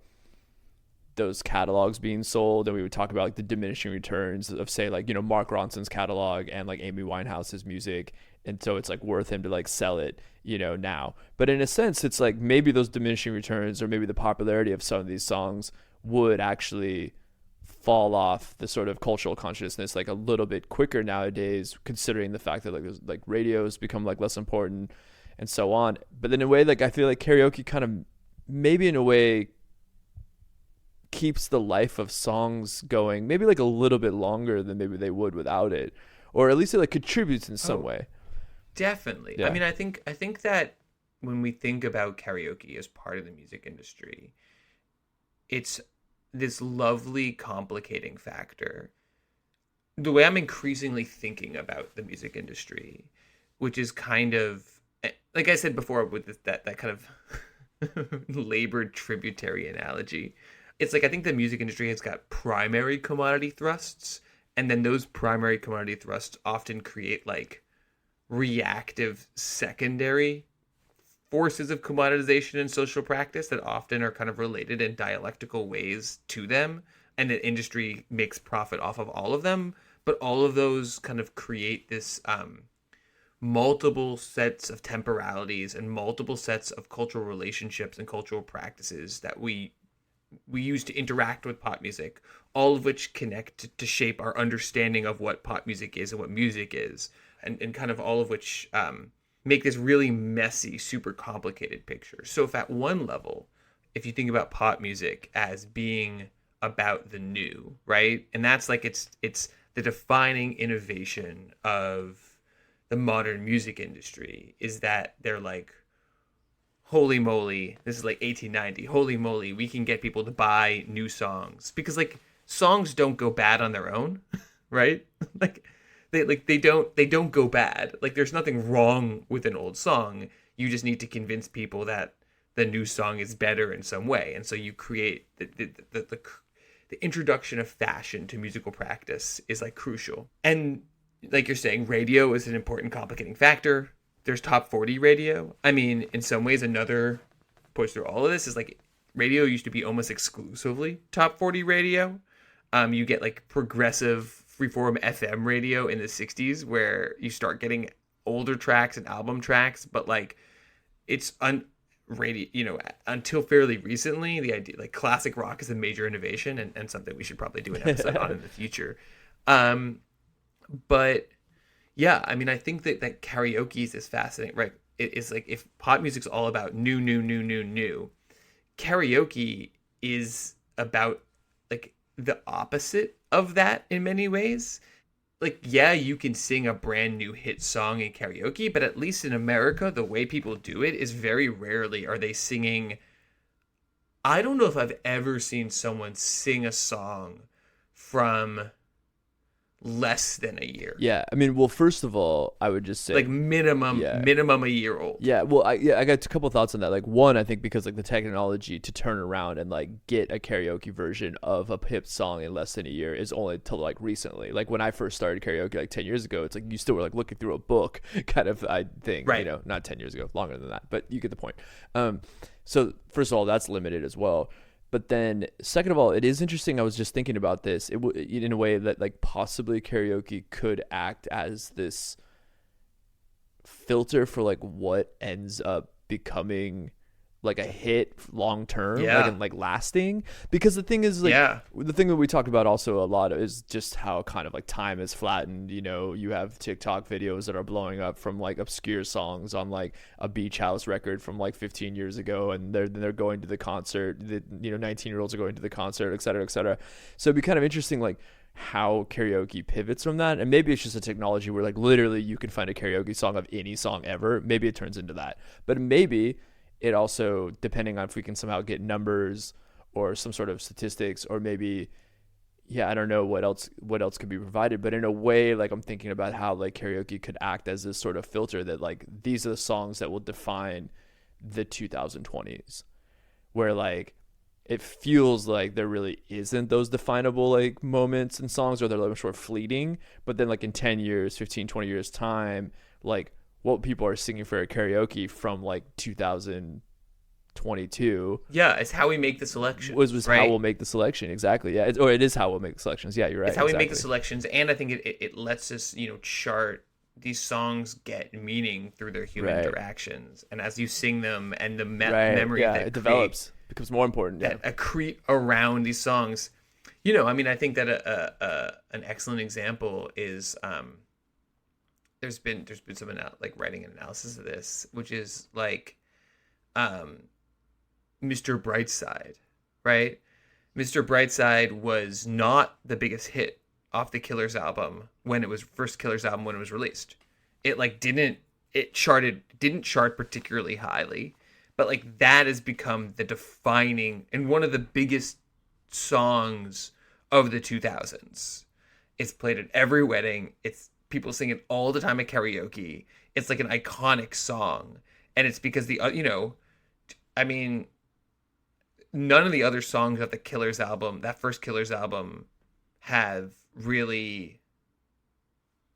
Speaker 1: those catalogs being sold, and we would talk about like the diminishing returns of, say, like, Mark Ronson's catalog and like Amy Winehouse's music, and so it's like worth him to like sell it, now. But in a sense, it's like maybe those diminishing returns, or maybe the popularity of some of these songs would actually fall off the sort of cultural consciousness like a little bit quicker nowadays, considering the fact that like radio's become like less important and so on. But then in a way, like I feel like karaoke kind of maybe in a way keeps the life of songs going maybe like a little bit longer than maybe they would without it, or at least it like contributes in some way.
Speaker 2: Definitely.
Speaker 1: Yeah.
Speaker 2: I mean, I think that when we think about karaoke as part of the music industry, it's this lovely complicating factor. The way I'm increasingly thinking about the music industry, which is kind of, like I said before, with that kind of labored tributary analogy, it's like I think the music industry has got primary commodity thrusts, and then those primary commodity thrusts often create like reactive secondary forces of commoditization and social practice that often are kind of related in dialectical ways to them, and the industry makes profit off of all of them, but all of those kind of create this multiple sets of temporalities and multiple sets of cultural relationships and cultural practices that we use to interact with pop music, all of which connect to shape our understanding of what pop music is and what music is, and kind of all of which make this really messy, super complicated picture. So if at one level, if you think about pop music as being about the new, right? And that's like it's the defining innovation of the modern music industry, is that they're like, holy moly, this is like 1890, holy moly, we can get people to buy new songs, because like songs don't go bad on their own, right? They don't go bad. Like there's nothing wrong with an old song. You just need to convince people that the new song is better in some way. And so you create the introduction of fashion to musical practice is like crucial. And like you're saying, radio is an important complicating factor. There's top 40 radio. I mean, in some ways, another push through all of this is like radio used to be almost exclusively top 40 radio. You get like progressive freeform FM radio in the 60s where you start getting older tracks and album tracks, but like it's radio, until fairly recently, the idea like classic rock is a major innovation and something we should probably do an episode on in the future. But yeah, I mean, I think that karaoke is fascinating, right? It is like, if pop music's all about new, karaoke is about like the opposite of that in many ways. Like, yeah, you can sing a brand new hit song in karaoke, but at least in America, the way people do it is very rarely are they singing. I don't know if I've ever seen someone sing a song from less than a year.
Speaker 1: Yeah, I mean, well, first of all, I would just say
Speaker 2: like minimum a year old.
Speaker 1: Yeah, well, I got a couple thoughts on that. Like, one, I think because like the technology to turn around and like get a karaoke version of a hip song in less than a year is only till like recently. Like when I first started karaoke like 10 years ago, it's like you still were like looking through a book kind of thing,
Speaker 2: right?
Speaker 1: Not 10 years ago, longer than that, but you get the point. So first of all, that's limited as well. But then, second of all, it is interesting. I was just thinking about this in a way that, like, possibly karaoke could act as this filter for, like, what ends up becoming, like, a hit long term, like lasting. Because the thing is, like, the thing that we talk about also a lot is just how kind of, like, time is flattened. You have TikTok videos that are blowing up from, like, obscure songs on, like, a beach house record from, like, 15 years ago, and they're going to the concert. 19-year-olds are going to the concert, et cetera, et cetera. So it'd be kind of interesting, like, how karaoke pivots from that. And maybe it's just a technology where, like, literally you can find a karaoke song of any song ever. Maybe it turns into that. But maybe it also, depending on if we can somehow get numbers or some sort of statistics, or maybe, I don't know what else could be provided, but in a way, like, I'm thinking about how like karaoke could act as this sort of filter that like these are the songs that will define the 2020s, where like it feels like there really isn't those definable like moments in songs, or they're like sort of fleeting, but then like in 10 years, 15, 20 years time, like what people are singing for a karaoke from like 2022.
Speaker 2: Yeah, it's how we make the selection.
Speaker 1: Was right? How we'll make the selection. Exactly. Yeah. It is how we'll make the selections. Yeah, you're right.
Speaker 2: It's how we make the selections. And I think it lets us, chart these songs get meaning through their human interactions. And as you sing them and the memory that it develops
Speaker 1: becomes more important.
Speaker 2: That accrete around these songs. I think that an excellent example is there's been some like writing an analysis of this, which is like Mr. Brightside, right? Mr. Brightside was not the biggest hit off the Killers album when it was released. It it didn't chart particularly highly, but like that has become the defining and one of the biggest songs of the 2000s. It's played at every wedding. It's people sing it all the time at karaoke. It's like an iconic song, and it's because I mean, none of the other songs of the Killers album, that first Killers album, have really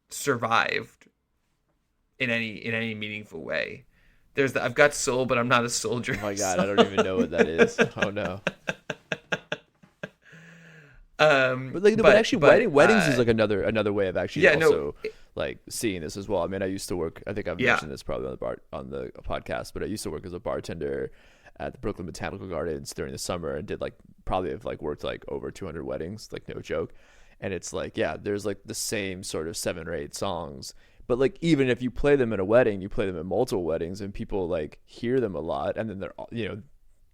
Speaker 2: survived in any meaningful way. There's the I've got soul, but I'm not a soldier.
Speaker 1: Oh my God, I don't even know what that is. Oh no. But actually, weddings is like another way of actually like seeing this as well. I mean, I used to work. I think I've mentioned this probably on the podcast, but I used to work as a bartender at the Brooklyn Botanical Gardens during the summer, and did worked like over 200 weddings, like no joke. And it's like, yeah, there's like the same sort of 7 or 8 songs, but like even if you play them in a wedding, you play them at multiple weddings, and people like hear them a lot, and then they're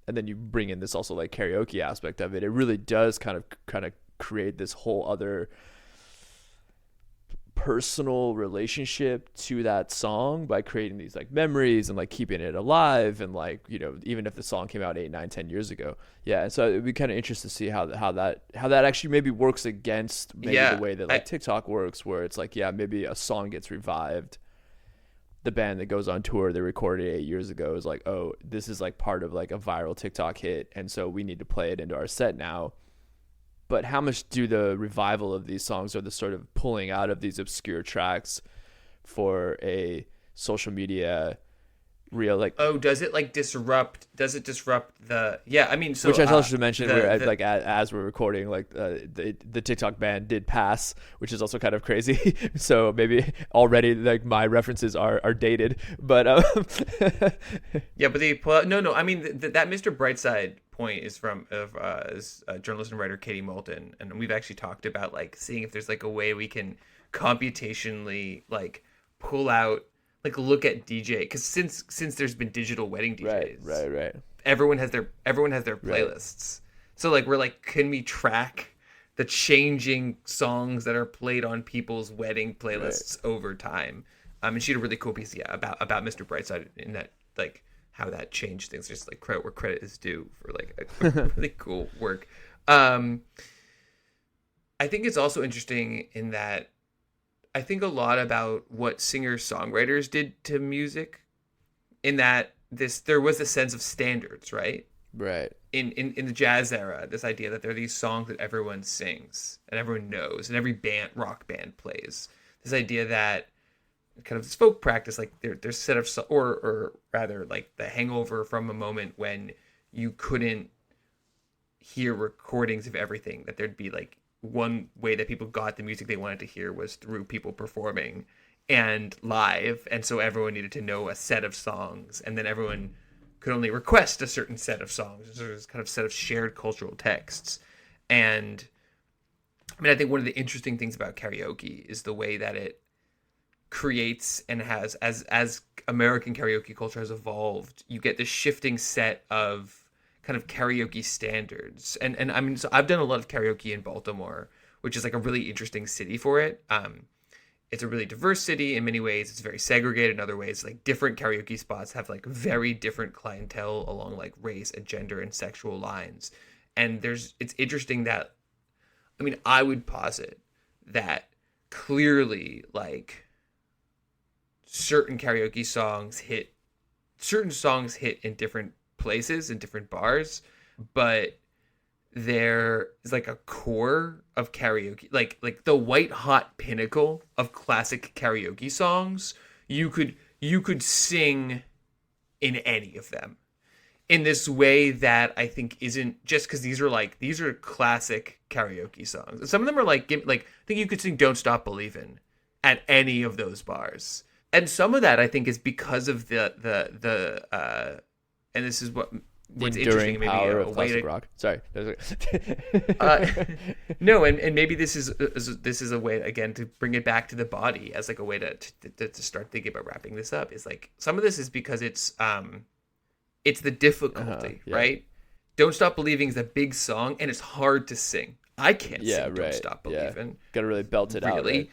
Speaker 1: and then you bring in this also like karaoke aspect of it. It really does kind of create this whole other personal relationship to that song by creating these like memories and like keeping it alive, and like even if the song came out 8, 9, 10 years ago. Yeah, and so it'd be kind of interesting to see how that actually maybe works against the way that like TikTok works, where it's like, yeah, maybe a song gets revived, the band that goes on tour they recorded 8 years ago is like, oh, this is like part of like a viral TikTok hit, and so we need to play it into our set now. But how much do the revival of these songs, or the sort of pulling out of these obscure tracks for a social media real like,
Speaker 2: oh, does it disrupt the I mean, so
Speaker 1: which I also should mention, as we're recording, like the TikTok ban did pass, which is also kind of crazy. So maybe already like my references are dated, but
Speaker 2: yeah, but no, I mean that Mr. Brightside point is from journalist and writer Katie Moulton, and we've actually talked about like seeing if there's like a way we can computationally like pull out, like look at DJ, because since there's been digital wedding DJs,
Speaker 1: right,
Speaker 2: everyone has their playlists. So like we're like, can we track the changing songs that are played on people's wedding playlists over time? And she had a really cool piece about Mr. Brightside, in that like how that changed things, just like credit where credit is due for like a really cool work. I think it's also interesting in that I think a lot about what singer-songwriters did to music, in that there was a sense of standards, right?
Speaker 1: Right.
Speaker 2: In the jazz era, this idea that there are these songs that everyone sings and everyone knows and every rock band plays. This idea that kind of this folk practice, like there's set of, or rather like the hangover from a moment when you couldn't hear recordings of everything, that there'd be like one way that people got the music they wanted to hear was through people performing and live, and so everyone needed to know a set of songs, and then everyone could only request a certain set of songs. So there's kind of set of shared cultural texts. And I mean, I think one of the interesting things about karaoke is the way that it creates and has, as American karaoke culture has evolved, you get this shifting set of kind of karaoke standards. And I mean, so I've done a lot of karaoke in Baltimore, which is like a really interesting city for it. It's a really diverse city in many ways. It's very segregated in other ways. Like different karaoke spots have like very different clientele along like race and gender and sexual lines. And it's interesting that, I mean, I would posit that clearly like certain songs hit in different places in different bars, but there is like a core of karaoke, like the white hot pinnacle of classic karaoke songs. You could sing in any of them in this way that I think isn't just because these are classic karaoke songs. Some of them are like I think you could sing "Don't Stop Believin'" at any of those bars, and some of that I think is because of the and this is what's interesting, maybe
Speaker 1: power
Speaker 2: a
Speaker 1: of
Speaker 2: way
Speaker 1: classic
Speaker 2: to
Speaker 1: rock. Sorry.
Speaker 2: No, and maybe this is a way again to bring it back to the body as like a way to start thinking about wrapping this up. Is like some of this is because it's the difficulty, right? Don't Stop Believing is a big song and it's hard to sing. I can't sing Don't Stop Believing.
Speaker 1: Got to really belt it out.
Speaker 2: Really,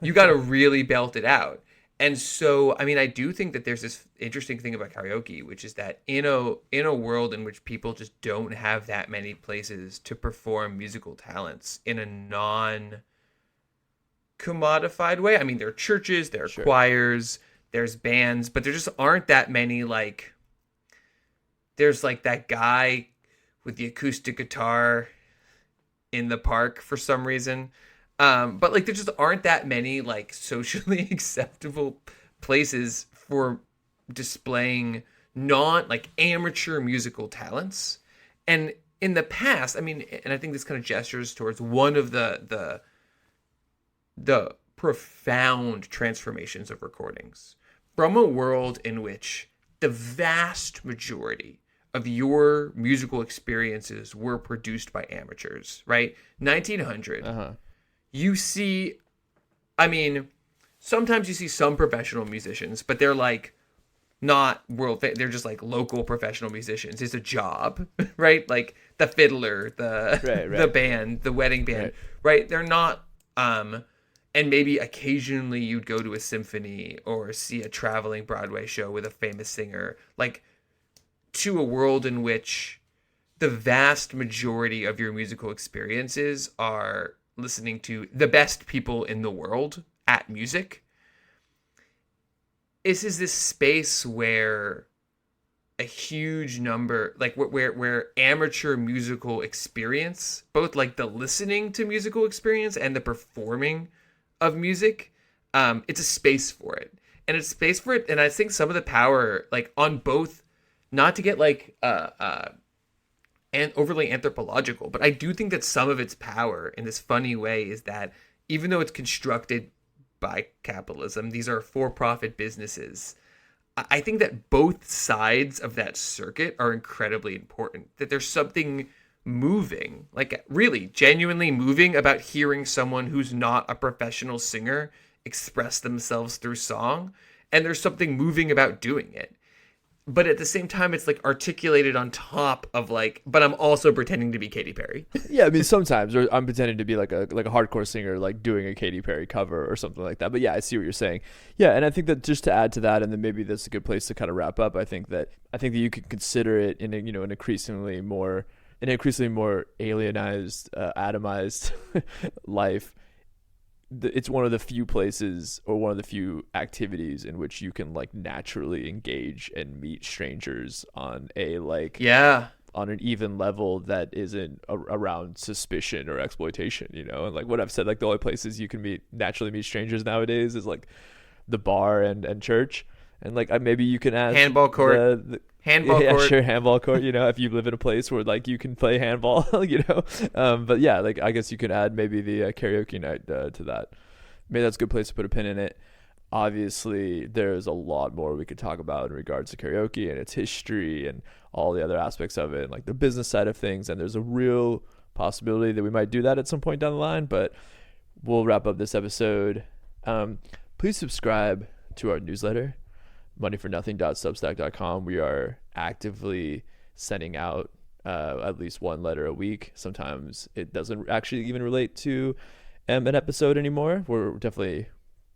Speaker 2: you got to really belt it out. And so, I mean, I do think that there's this interesting thing about karaoke, which is that in a world in which people just don't have that many places to perform musical talents in a non commodified way. I mean, there are churches, there are
Speaker 1: Sure.
Speaker 2: choirs, there's bands, but there just aren't that many. Like, there's like that guy with the acoustic guitar in the park for some reason. But like there just aren't that many like socially acceptable places for displaying non like amateur musical talents. And in the past, I mean, and I think this kind of gestures towards one of the profound transformations of recordings from a world in which the vast majority of your musical experiences were produced by amateurs, right? 1900. You see, I mean, sometimes you see some professional musicians, but they're like not they're just like local professional musicians. It's a job, right? Like the fiddler, the band, the wedding band, right? They're not, and maybe occasionally you'd go to a symphony or see a traveling Broadway show with a famous singer, like to a world in which the vast majority of your musical experiences are listening to the best people in the world at music. This is this space where a huge number, like where amateur musical experience, both like the listening to musical experience and the performing of music, it's a space for it. And it's space for it. And I think some of the power, like on both, not to get like and overly anthropological, but I do think that some of its power in this funny way is that even though it's constructed by capitalism, these are for-profit businesses. I think that both sides of that circuit are incredibly important, that there's something moving, like really genuinely moving about hearing someone who's not a professional singer express themselves through song. And there's something moving about doing it. But at the same time, it's like articulated on top of like, but I'm also pretending to be Katy Perry.
Speaker 1: Yeah, I mean, sometimes or I'm pretending to be like a hardcore singer, like doing a Katy Perry cover or something like that. But yeah, I see what you're saying. Yeah, and I think that just to add to that, and then maybe that's a good place to kind of wrap up. I think that you could consider it in a, an increasingly more alienized, atomized life. It's one of the few places or one of the few activities in which you can like naturally engage and meet strangers on a on an even level that isn't around suspicion or exploitation, and like what I've said, like the only places you can naturally meet strangers nowadays is like the bar and church, and like maybe you can ask
Speaker 2: handball court. Handball court.
Speaker 1: Sure, handball court, if you live in a place where like you can play handball, but yeah, like I guess you could add maybe the karaoke night to that. Maybe that's a good place to put a pin in it. Obviously there's a lot more we could talk about in regards to karaoke and its history and all the other aspects of it, and like the business side of things, and there's a real possibility that we might do that at some point down the line, but we'll wrap up this episode. Please subscribe to our newsletter, moneyfornothing.substack.com. We are actively sending out at least one letter a week. Sometimes it doesn't actually even relate to an episode anymore. We're definitely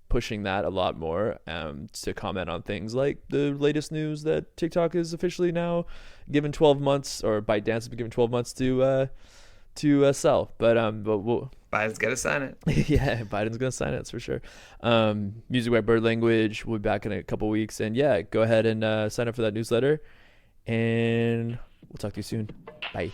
Speaker 1: pushing that a lot more, to comment on things like the latest news that TikTok is officially now given 12 months, or ByteDance has been given 12 months to sell. But we'll
Speaker 2: Biden's got to sign it.
Speaker 1: Yeah, Biden's gonna sign it, that's for sure. Music by Bird Language, we'll be back in a couple weeks, and yeah, go ahead and sign up for that newsletter, and we'll talk to you soon. Bye.